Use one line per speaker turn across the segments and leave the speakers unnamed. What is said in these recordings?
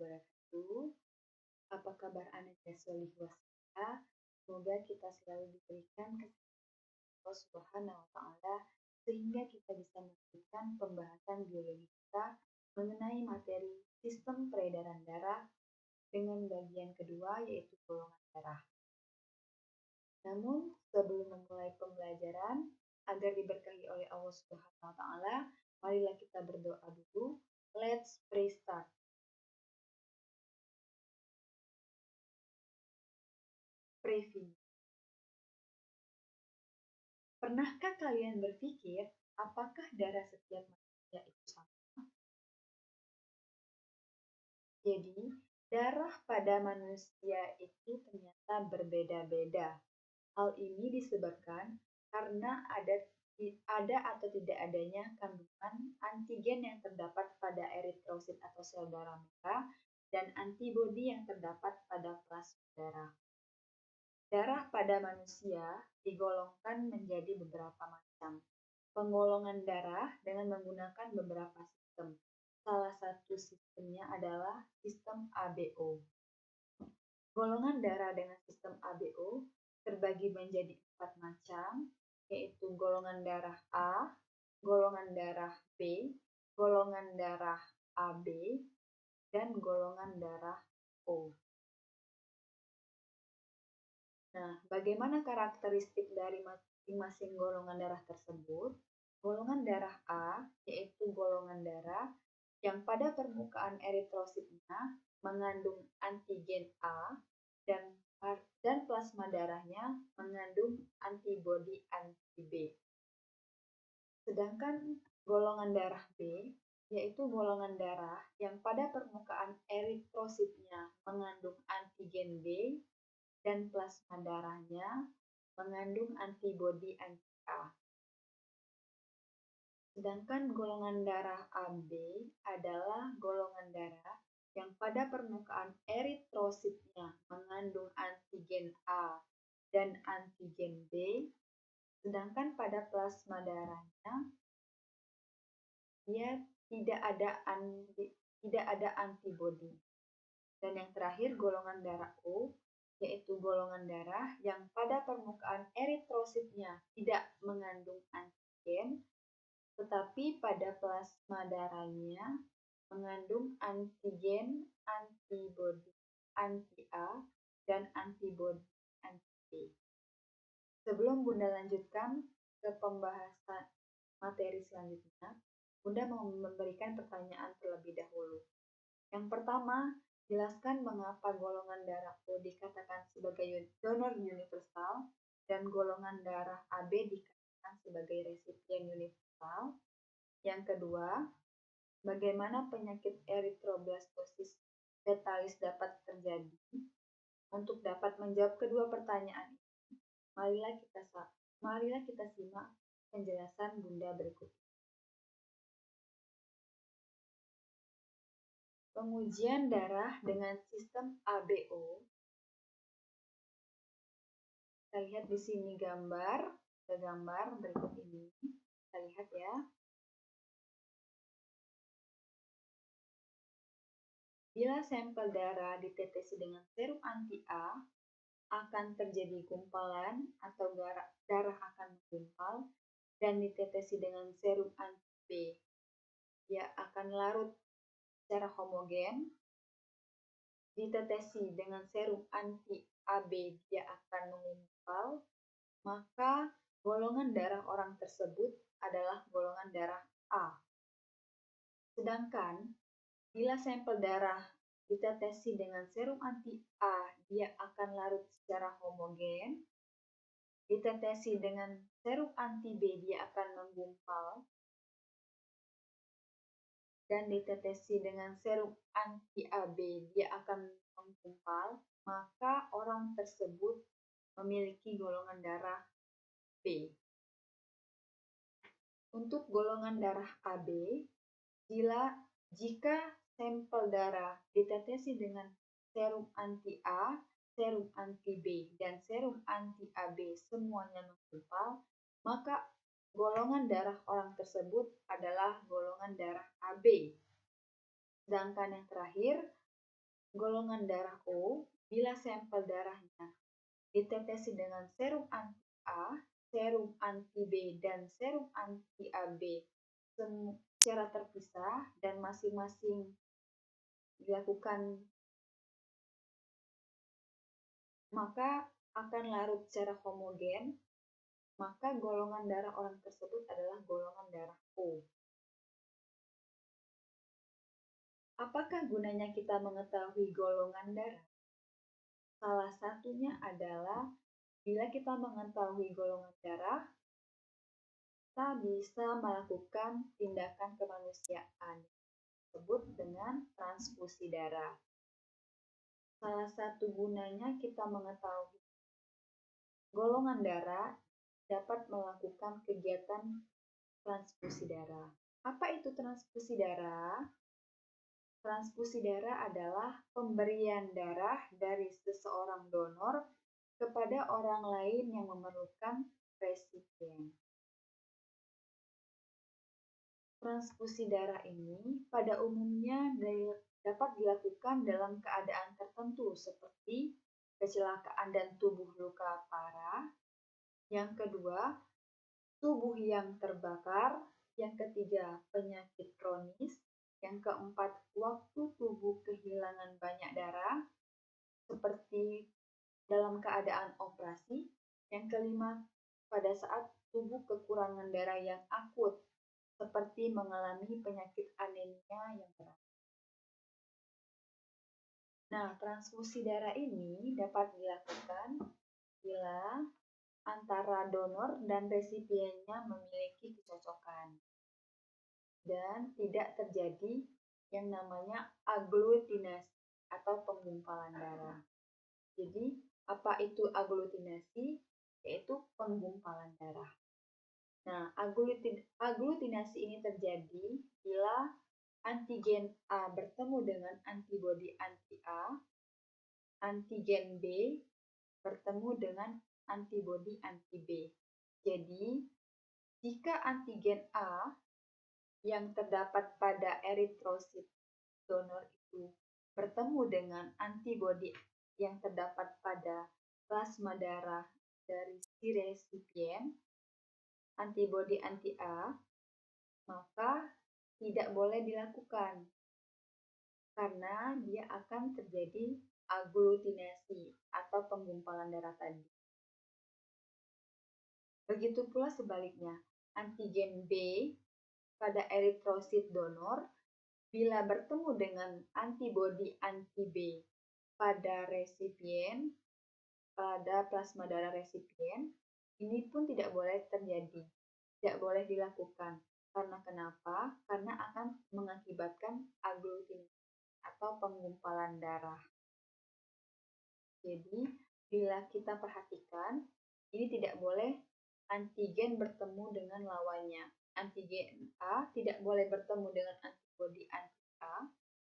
wabarakatuh. Apa kabar Anda solih waspada? Semoga kita selalu diberikan kesehatan Allah Subhanahu wa Ta'ala sehingga kita bisa melanjutkan pembahasan biologi kita mengenai materi sistem peredaran darah dengan bagian kedua yaitu golongan darah. Namun sebelum memulai pembelajaran agar diberkahi oleh Allah Subhanahu wa Ta'ala, marilah kita berdoa dulu. Let's pray start. Preview. Pernahkah kalian berpikir apakah darah setiap manusia itu sama? Jadi, darah pada manusia itu ternyata berbeda-beda. Hal ini disebabkan karena ada atau tidak adanya kandungan antigen yang terdapat pada eritrosit atau sel darah merah dan antibodi yang terdapat pada plasma darah. Darah pada manusia digolongkan menjadi beberapa macam. Penggolongan darah dengan menggunakan beberapa sistem. Salah satu sistemnya adalah sistem ABO. Golongan darah dengan sistem ABO terbagi menjadi 4 macam, yaitu golongan darah A, golongan darah B, golongan darah AB, dan golongan darah O. Nah, bagaimana karakteristik dari masing-masing golongan darah tersebut? Golongan darah A, yaitu golongan darah yang pada permukaan eritrositnya mengandung antigen A dan plasma darahnya mengandung antibodi anti-B. Sedangkan golongan darah B, yaitu golongan darah yang pada permukaan eritrositnya mengandung antigen B dan plasma darahnya mengandung antibodi anti-A. Sedangkan golongan darah AB adalah golongan darah yang pada permukaan eritrositnya mengandung antigen A dan antigen B, sedangkan pada plasma darahnya dia tidak ada antibodi. Dan yang terakhir golongan darah O, yaitu golongan darah yang pada permukaan eritrositnya tidak mengandung antigen, tetapi pada plasma darahnya mengandung antigen, antibodi anti-A, dan antibodi anti-B. Sebelum Bunda lanjutkan ke pembahasan materi selanjutnya, Bunda mau memberikan pertanyaan terlebih dahulu. Yang pertama, jelaskan mengapa golongan darah O dikatakan sebagai donor universal dan golongan darah AB dikatakan sebagai resipien universal. Yang kedua, bagaimana penyakit eritroblastosis fetalis dapat terjadi? Untuk dapat menjawab kedua pertanyaan ini, marilah kita simak penjelasan Bunda berikut. Pengujian darah dengan sistem ABO. Kita lihat di sini gambar berikut ini. Kita lihat ya. Bila sampel darah ditetesi dengan serum anti-A, akan terjadi gumpalan atau darah akan menggumpal, dan ditetesi dengan serum anti-B, dia akan larut secara homogen. Ditetesi dengan serum anti-AB, dia akan mengumpal, maka golongan darah orang tersebut adalah golongan darah A. Sedangkan bila sampel darah ditetesi dengan serum anti-A, dia akan larut secara homogen. Ditetesi dengan serum anti-B, dia akan menggumpal. Dan ditetesi dengan serum anti-AB, dia akan menggumpal, maka orang tersebut memiliki golongan darah B. Untuk golongan darah AB, jika sampel darah ditetesi dengan serum anti-A, serum anti-B, dan serum anti-AB semuanya menggumpal, maka golongan darah orang tersebut adalah golongan darah AB. Sedangkan yang terakhir, golongan darah O bila sampel darahnya ditetesi dengan serum anti-A, serum anti-B, dan serum anti-AB secara terpisah dan masing-masing dilakukan, maka akan larut secara homogen, maka golongan darah orang tersebut adalah golongan darah O. Apakah gunanya kita mengetahui golongan darah? Salah satunya adalah bila kita mengetahui golongan darah, kita bisa melakukan tindakan kemanusiaan disebut dengan transfusi darah. Salah satu gunanya kita mengetahui golongan darah dapat melakukan kegiatan transfusi darah. Apa itu transfusi darah? Transfusi darah adalah pemberian darah dari seseorang donor kepada orang lain yang memerlukan resipien. Transfusi darah ini pada umumnya dapat dilakukan dalam keadaan tertentu seperti kecelakaan dan tubuh luka parah. Yang kedua, tubuh yang terbakar. Yang ketiga, penyakit kronis. Yang keempat, waktu tubuh kehilangan banyak darah seperti dalam keadaan operasi. Yang kelima, pada saat tubuh kekurangan darah yang akut seperti mengalami penyakit anemia yang berat. Nah, transfusi darah ini dapat dilakukan bila antara donor dan resipiennya memiliki kecocokan dan tidak terjadi yang namanya aglutinasi atau penggumpalan darah. Jadi, apa itu aglutinasi? Yaitu penggumpalan darah. Nah, aglutinasi ini terjadi bila antigen A bertemu dengan antibodi anti-A, antigen B bertemu dengan antibodi anti-B. Jadi, jika antigen A yang terdapat pada eritrosit donor itu bertemu dengan antibodi yang terdapat pada plasma darah dari si resipien, antibodi anti-A, maka tidak boleh dilakukan karena dia akan terjadi aglutinasi atau penggumpalan darah tadi. Begitu pula sebaliknya, antigen B pada eritrosit donor bila bertemu dengan antibodi anti-B pada resipien, pada plasma darah resipien, ini pun tidak boleh terjadi, tidak boleh dilakukan. Karena kenapa? Karena akan mengakibatkan aglutinasi atau penggumpalan darah. Jadi, bila kita perhatikan, ini tidak boleh antigen bertemu dengan lawannya. Antigen A tidak boleh bertemu dengan antibodi anti-A,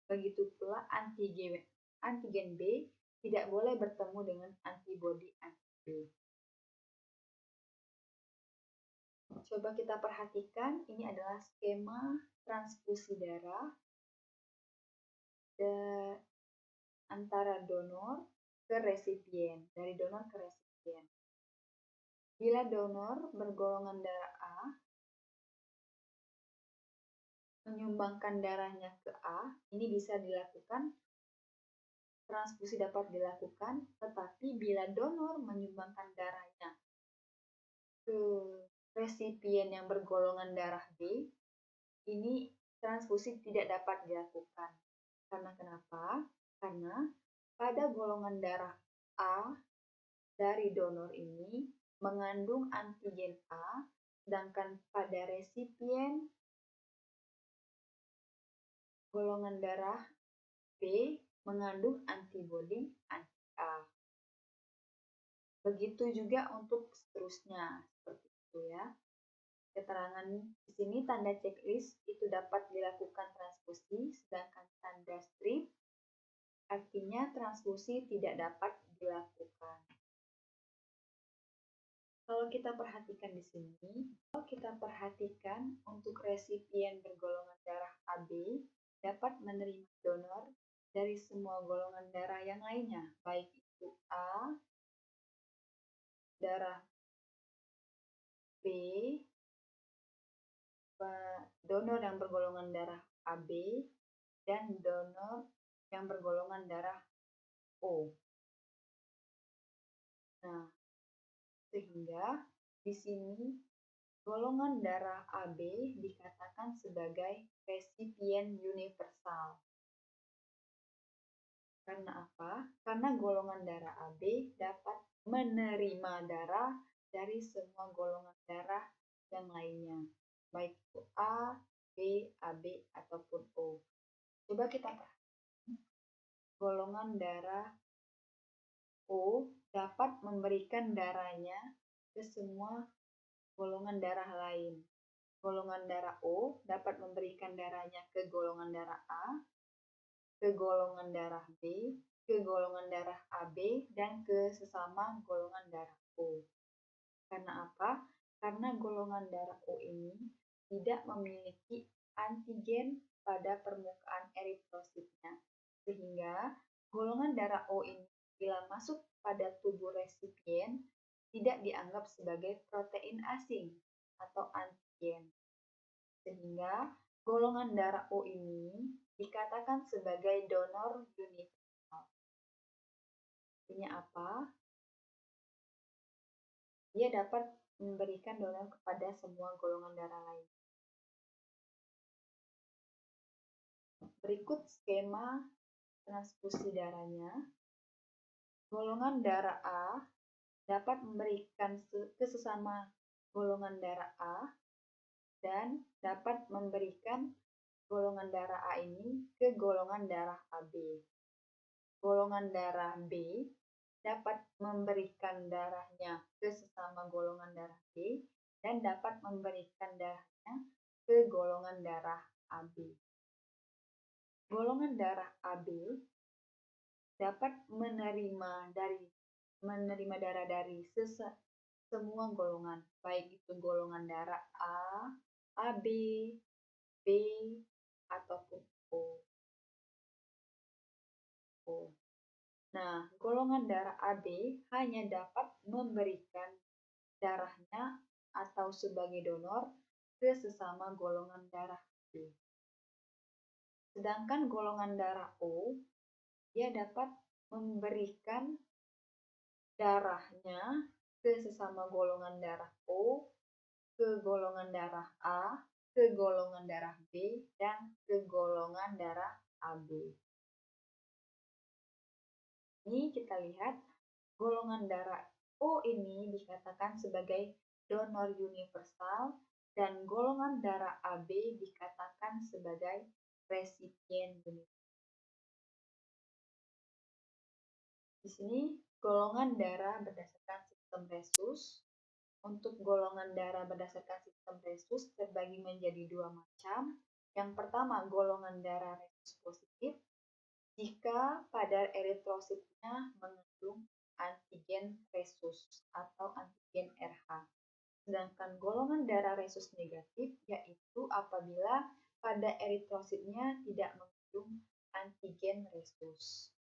begitu pula antigen B tidak boleh bertemu dengan antibodi anti-B. Coba kita perhatikan, ini adalah skema transfusi darah antara donor ke resipien, dari donor ke resipien. Bila donor bergolongan darah A menyumbangkan darahnya ke A, ini bisa dilakukan, transfusi dapat dilakukan, tetapi bila donor menyumbangkan darahnya ke resipien yang bergolongan darah B, ini transfusi tidak dapat dilakukan. Karena kenapa? Karena pada golongan darah A dari donor ini mengandung antigen A, sedangkan pada resipien golongan darah B mengandung antibodi anti-A. Begitu juga untuk seterusnya, seperti itu ya. Keterangan di sini tanda checklist itu dapat dilakukan transfusi, sedangkan tanda strip artinya transfusi tidak dapat dilakukan. Kalau kita perhatikan di sini, kalau kita perhatikan untuk resipien bergolongan darah AB dapat menerima donor dari semua golongan darah yang lainnya, baik itu A, darah B, donor yang bergolongan darah AB, dan donor yang bergolongan darah O. Nah, sehingga di sini golongan darah AB dikatakan sebagai resipien universal. Karena apa? Karena golongan darah AB dapat menerima darah dari semua golongan darah yang lainnya, baik itu A, B, AB, ataupun O. Coba kita perhatikan, golongan darah O dapat memberikan darahnya ke semua golongan darah lain. Golongan darah O dapat memberikan darahnya ke golongan darah A, ke golongan darah B, ke golongan darah AB, dan ke sesama golongan darah O. Karena apa? Karena golongan darah O ini tidak memiliki antigen pada permukaan eritrositnya, sehingga golongan darah O ini bila masuk pada tubuh resipien tidak dianggap sebagai protein asing atau antigen, sehingga golongan darah O ini dikatakan sebagai donor universal. Artinya apa? Dia dapat memberikan donor kepada semua golongan darah lain. Berikut skema transfusi darahnya. Golongan darah A dapat memberikan ke sesama golongan darah A dan dapat memberikan golongan darah A ini ke golongan darah AB. Golongan darah B dapat memberikan darahnya ke sesama golongan darah B dan dapat memberikan darahnya ke golongan darah AB. Golongan darah AB dapat menerima darah dari semua golongan, baik itu golongan darah A, AB, B, ataupun O. Nah, golongan darah AB hanya dapat memberikan darahnya atau sebagai donor ke sesama golongan darah B. Sedangkan golongan darah O, dia dapat memberikan darahnya ke sesama golongan darah O, ke golongan darah A, ke golongan darah B, dan ke golongan darah AB. Ini kita lihat golongan darah O ini dikatakan sebagai donor universal dan golongan darah AB dikatakan sebagai resipien universal. Di sini golongan darah berdasarkan sistem resus. Untuk golongan darah berdasarkan sistem resus terbagi menjadi dua macam. Yang pertama, golongan darah resus positif jika kadar eritrositnya mengandung antigen resus atau antigen RH. Sedangkan golongan darah resus negatif yaitu apabila pada eritrositnya tidak mengandung antigen resus.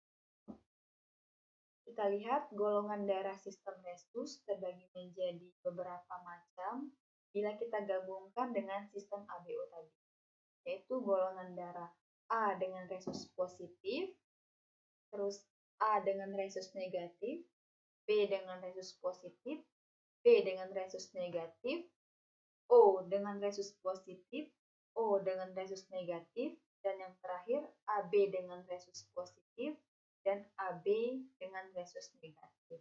Kita lihat golongan darah sistem resus terbagi menjadi beberapa macam bila kita gabungkan dengan sistem ABO tadi, yaitu golongan darah A dengan resus positif, terus A dengan resus negatif, B dengan resus positif, B dengan resus negatif, O dengan resus positif, O dengan resus negatif, dan yang terakhir AB dengan resus positif, dan AB dengan resus negatif.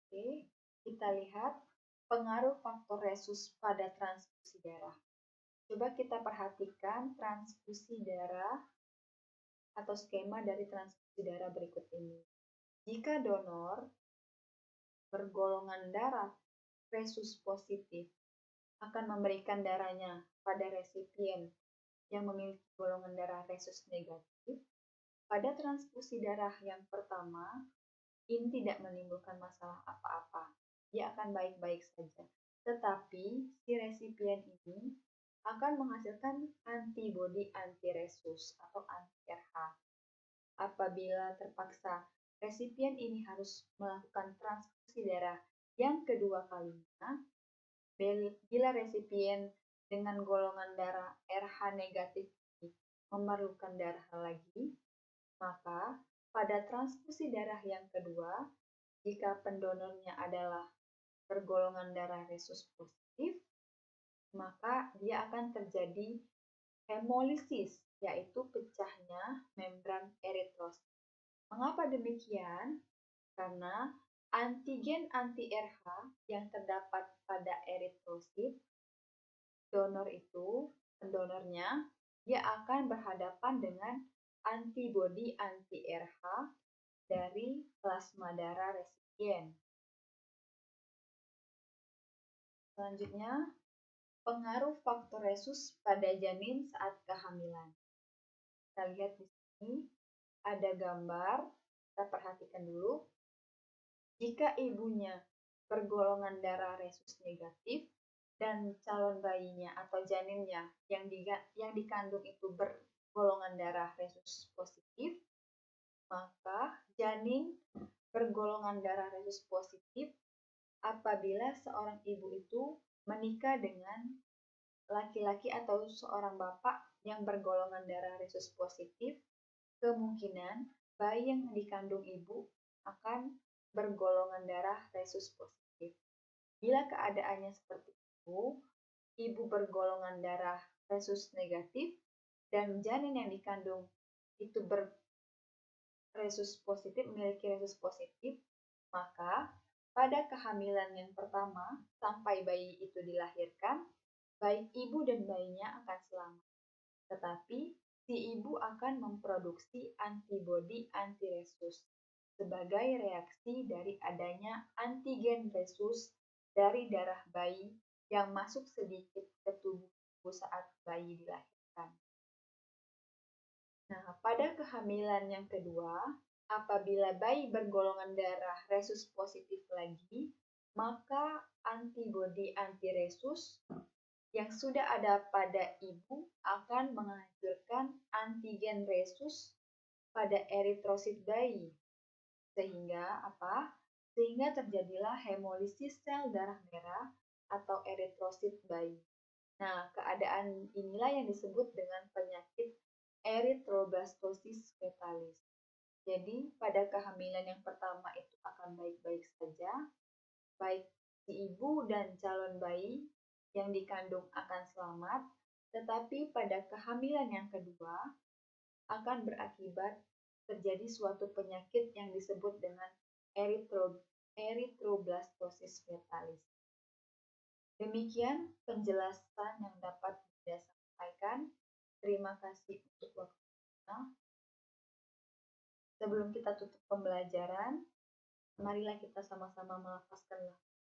Oke, kita lihat pengaruh faktor resus pada transfusi darah. Coba kita perhatikan transfusi darah atau skema dari transfusi darah berikut ini. Jika donor bergolongan darah resus positif akan memberikan darahnya pada resipien yang memiliki golongan darah resus negatif, pada transfusi darah yang pertama, ini tidak menimbulkan masalah apa-apa. Dia akan baik-baik saja. Tetapi si resipien ini akan menghasilkan antibodi anti-resus atau anti-RH. Apabila terpaksa, resipien ini harus melakukan transfusi darah yang kedua kalinya. Bila resipien dengan golongan darah RH negatif memerlukan darah lagi, maka pada transfusi darah yang kedua, jika pendonornya adalah bergolongan darah resus positif, maka dia akan terjadi hemolisis, yaitu pecahnya membran eritrosit. Mengapa demikian? Karena antigen anti-RH yang terdapat pada eritrosit, pendonornya, dia akan berhadapan dengan antibodi anti-RH dari plasma darah resipien. Selanjutnya, pengaruh faktor resus pada janin saat kehamilan. Kita lihat di sini ada gambar, kita perhatikan dulu. Jika ibunya bergolongan darah resus negatif dan calon bayinya atau janinnya yang dikandung itu bergolongan darah resus positif, maka janin bergolongan darah resus positif apabila seorang ibu itu menikah dengan laki-laki atau seorang bapak yang bergolongan darah resus positif, kemungkinan bayi yang dikandung ibu akan bergolongan darah resus positif. Bila keadaannya seperti itu, ibu bergolongan darah resus negatif dan janin yang dikandung itu memiliki resus positif, maka pada kehamilan yang pertama sampai bayi itu dilahirkan, baik ibu dan bayinya akan selamat. Tetapi si ibu akan memproduksi antibodi anti-resus sebagai reaksi dari adanya antigen resus dari darah bayi yang masuk sedikit ke tubuh ibu saat bayi dilahirkan. Nah, pada kehamilan yang kedua, apabila bayi bergolongan darah resus positif lagi, maka antibodi anti-resus yang sudah ada pada ibu akan menghancurkan antigen resus pada eritrosit bayi. Sehingga apa? Sehingga terjadilah hemolisis sel darah merah atau eritrosit bayi. Nah, keadaan inilah yang disebut dengan penyakit eritroblastosis fetalis. Jadi, pada kehamilan yang pertama itu akan baik-baik saja, baik si ibu dan calon bayi yang dikandung akan selamat, tetapi pada kehamilan yang kedua akan berakibat terjadi suatu penyakit yang disebut dengan eritroblastosis fetalis. Demikian penjelasan yang dapat saya sampaikan. Terima kasih untuk waktunya. Sebelum kita tutup pembelajaran, marilah kita sama-sama melafazkan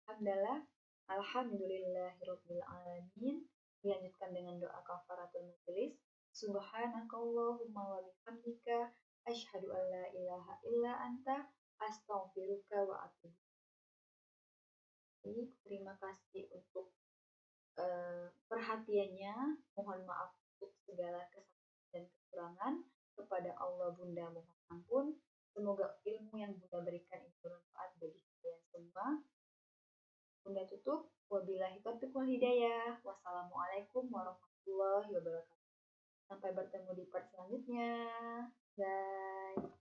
hamdalah. Alhamdulillahirabbil alamin. Dilanjutkan dengan doa kafaratul majelis. Subhanakallahumma wa bihamdika asyhadu an la ilaha illa anta astaghfiruka wa atubu. Terima kasih untuk perhatiannya. Mohon maaf untuk segala kesalahan dan kekurangan. Kepada Allah Bunda mohon ampun. Semoga ilmu yang Bunda berikan itu bermanfaat bagi kalian semua. Bunda tutup. Wabillahi taufiq wal hidayah. Wassalamualaikum warahmatullahi wabarakatuh. Sampai bertemu di part selanjutnya. Bye.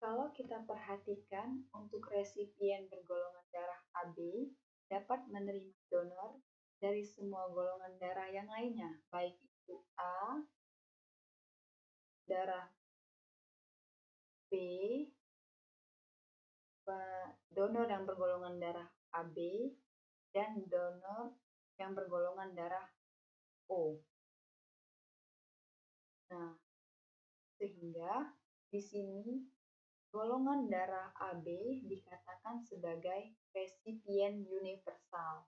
Kalau kita perhatikan untuk resipien bergolongan darah AB dapat menerima donor dari semua golongan darah yang lainnya, baik itu A, darah B, donor yang bergolongan darah AB, dan donor yang bergolongan darah O. Nah, sehingga di sini golongan darah AB dikatakan sebagai resipien universal.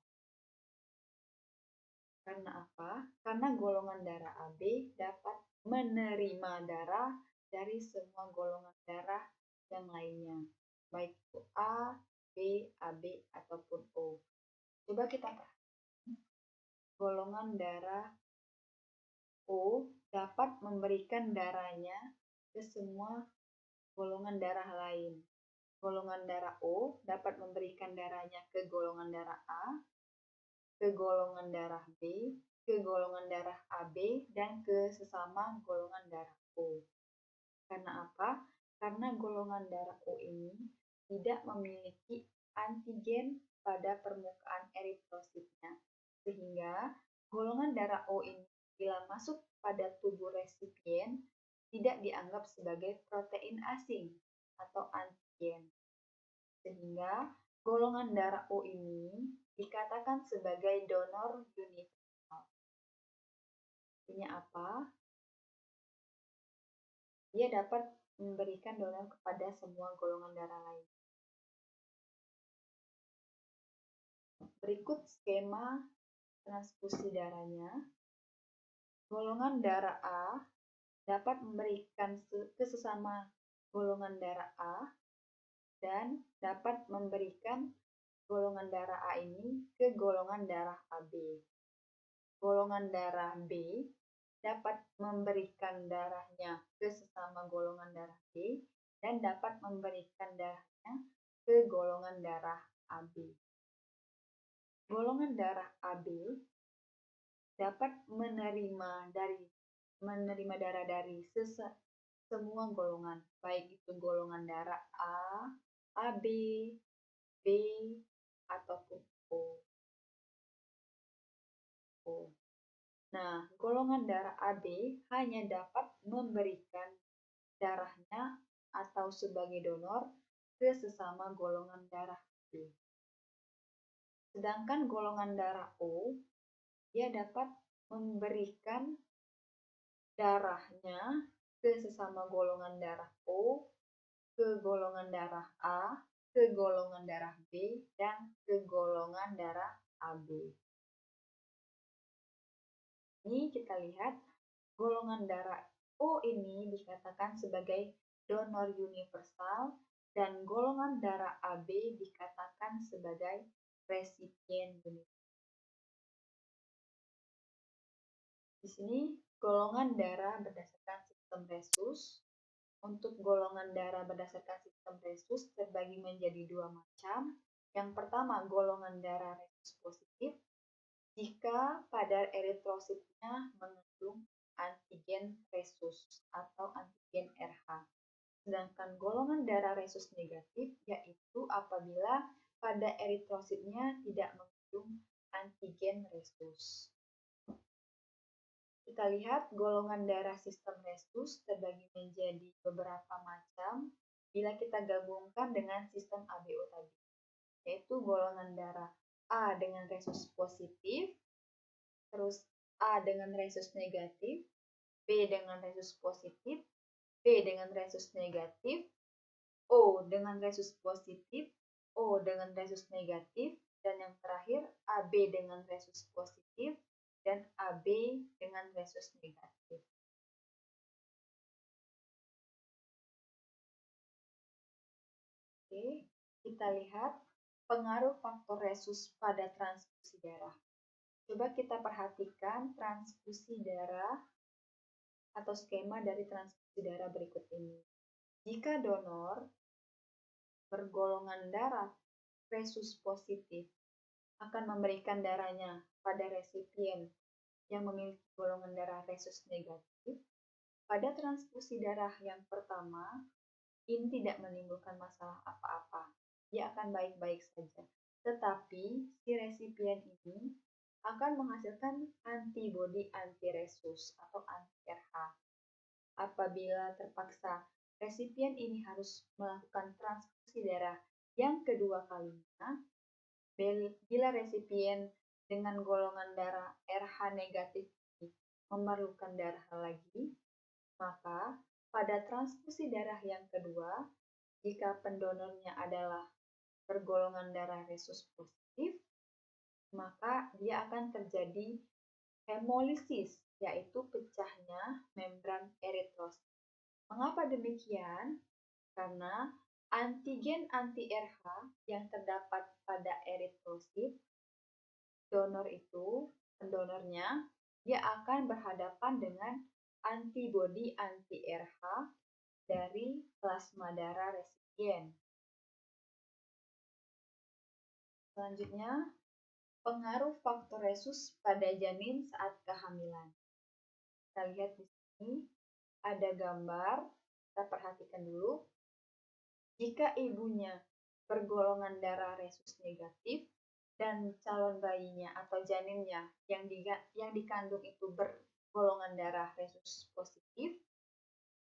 Karena apa? Karena golongan darah AB dapat menerima darah dari semua golongan darah yang lainnya, baik itu A, B, AB, ataupun O. Coba kita perhatikan, golongan darah O dapat memberikan darahnya ke semua golongan darah lain. Golongan darah O dapat memberikan darahnya ke golongan darah A, ke golongan darah B, ke golongan darah AB, dan ke sesama golongan darah O. Karena apa? Karena golongan darah O ini tidak memiliki antigen pada permukaan eritrositnya. Sehingga golongan darah O ini bila masuk pada tubuh resipien tidak dianggap sebagai protein asing atau antigen. Sehingga golongan darah O ini dikatakan sebagai donor universal. Artinya apa? Dia dapat memberikan donor kepada semua golongan darah lain. Berikut skema transfusi darahnya. Golongan darah A dapat memberikan ke sesama golongan darah A dan dapat memberikan golongan darah A ini ke golongan darah AB. Golongan darah B dapat memberikan darahnya ke sesama golongan darah B dan dapat memberikan darahnya ke golongan darah AB. Golongan darah AB dapat menerima darah dari semua golongan, baik itu golongan darah A, AB, B, ataupun O. Nah, golongan darah AB hanya dapat memberikan darahnya atau sebagai donor ke sesama golongan darah B. Sedangkan golongan darah O, dia dapat memberikan darahnya ke sesama golongan darah O, ke golongan darah A, ke golongan darah B, dan ke golongan darah AB. Ini kita lihat golongan darah O ini dikatakan sebagai donor universal dan golongan darah AB dikatakan sebagai resipien universal. Di sini golongan darah berdasarkan sistem resus. Untuk golongan darah berdasarkan sistem resus terbagi menjadi dua macam. Yang pertama, golongan darah resus positif jika kadar eritrositnya mengandung antigen resus atau antigen RH. Sedangkan golongan darah resus negatif yaitu apabila pada eritrositnya tidak mengandung antigen resus. Kita lihat golongan darah sistem resus terbagi menjadi beberapa macam bila kita gabungkan dengan sistem ABO tadi, yaitu golongan darah A dengan resus positif, terus A dengan resus negatif, B dengan resus positif, B dengan resus negatif, O dengan resus positif, O dengan resus negatif, dan yang terakhir AB dengan resus positif, dan AB dengan resus negatif. Oke, kita lihat pengaruh faktor resus pada transfusi darah. Coba kita perhatikan transfusi darah atau skema dari transfusi darah berikut ini. Jika donor bergolongan darah resus positif akan memberikan darahnya pada resipien yang memiliki golongan darah resus negatif, pada transfusi darah yang pertama, ini tidak menimbulkan masalah apa-apa. Dia akan baik-baik saja. Tetapi si resipien ini akan menghasilkan antibodi anti-resus atau anti-RH. Apabila terpaksa resipien ini harus melakukan transfusi darah yang kedua kalinya, bila resipien dengan golongan darah RH negatif ini memerlukan darah lagi, maka pada transfusi darah yang kedua, jika pendonornya adalah bergolongan darah resus positif, maka dia akan terjadi hemolisis, yaitu pecahnya membran eritrosit. Mengapa demikian? Karena antigen anti-RH yang terdapat pada eritrosit pendonornya, dia akan berhadapan dengan antibodi anti-RH dari plasma darah resipien. Selanjutnya, pengaruh faktor resus pada janin saat kehamilan. Kita lihat di sini ada gambar, kita perhatikan dulu. Jika ibunya bergolongan darah resus negatif dan calon bayinya atau janinnya yang dikandung itu bergolongan darah resus positif,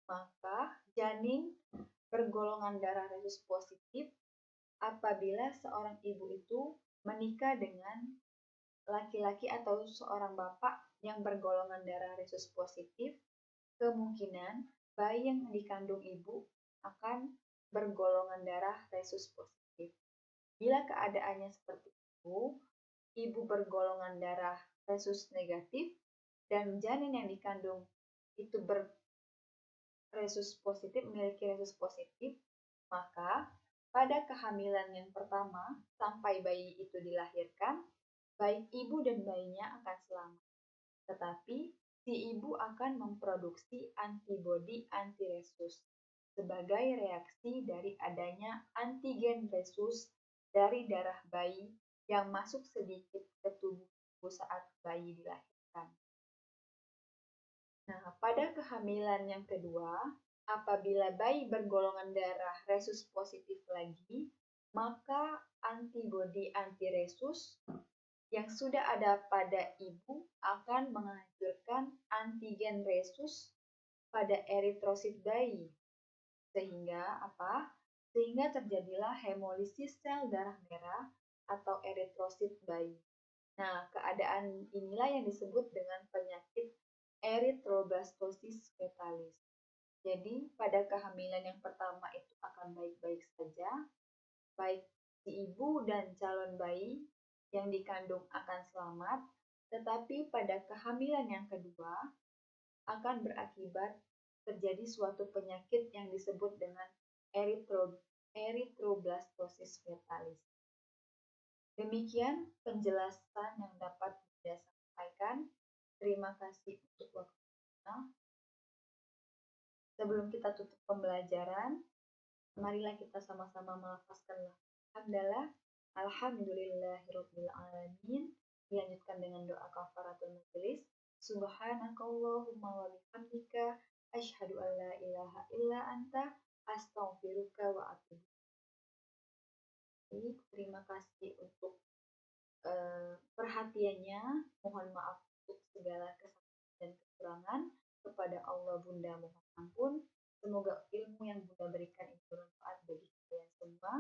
maka janin bergolongan darah resus positif apabila seorang ibu itu menikah dengan laki-laki atau seorang bapak yang bergolongan darah resus positif, kemungkinan bayi yang dikandung ibu akan bergolongan darah resus positif. Bila keadaannya seperti itu, ibu bergolongan darah resus negatif dan janin yang dikandung itu memiliki resus positif, maka pada kehamilan yang pertama sampai bayi itu dilahirkan, baik ibu dan bayinya akan selamat. Tetapi si ibu akan memproduksi antibodi anti-resus sebagai reaksi dari adanya antigen resus dari darah bayi yang masuk sedikit ke tubuh ibu saat bayi dilahirkan. Nah, pada kehamilan yang kedua, apabila bayi bergolongan darah resus positif lagi, maka antibodi anti-resus yang sudah ada pada ibu akan menghancurkan antigen resus pada eritrosit bayi. Sehingga apa? Sehingga terjadilah hemolisis sel darah merah atau eritrosit bayi. Nah, keadaan inilah yang disebut dengan penyakit erythroblastosis fetalis. Jadi, pada kehamilan yang pertama itu akan baik-baik saja, baik si ibu dan calon bayi yang dikandung akan selamat, tetapi pada kehamilan yang kedua akan berakibat terjadi suatu penyakit yang disebut dengan erythroblastosis fetalis. Demikian penjelasan yang dapat saya sampaikan. Terima kasih untuk waktunya. Sebelum kita tutup pembelajaran, marilah kita sama-sama melafazkan hamdalah. Alhamdulillahirabbil alamin. Dilanjutkan dengan doa kafaratul majelis. Subhanakallahumma wa bihamdika asyhadu an la ilaha illa anta astaghfiruka wa atubu. Terima kasih untuk perhatiannya. Mohon maaf untuk segala kesalahan dan kekurangan. Kepada Allah Bunda mohon ampun. Semoga ilmu yang Bunda berikan itu bermanfaat bagi kalian semua.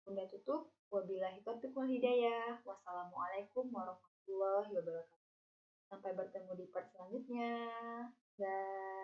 Bunda tutup. Wabillahi taufiq wal hidayah. Wassalamualaikum warahmatullahi wabarakatuh. Sampai bertemu di part selanjutnya. Dah.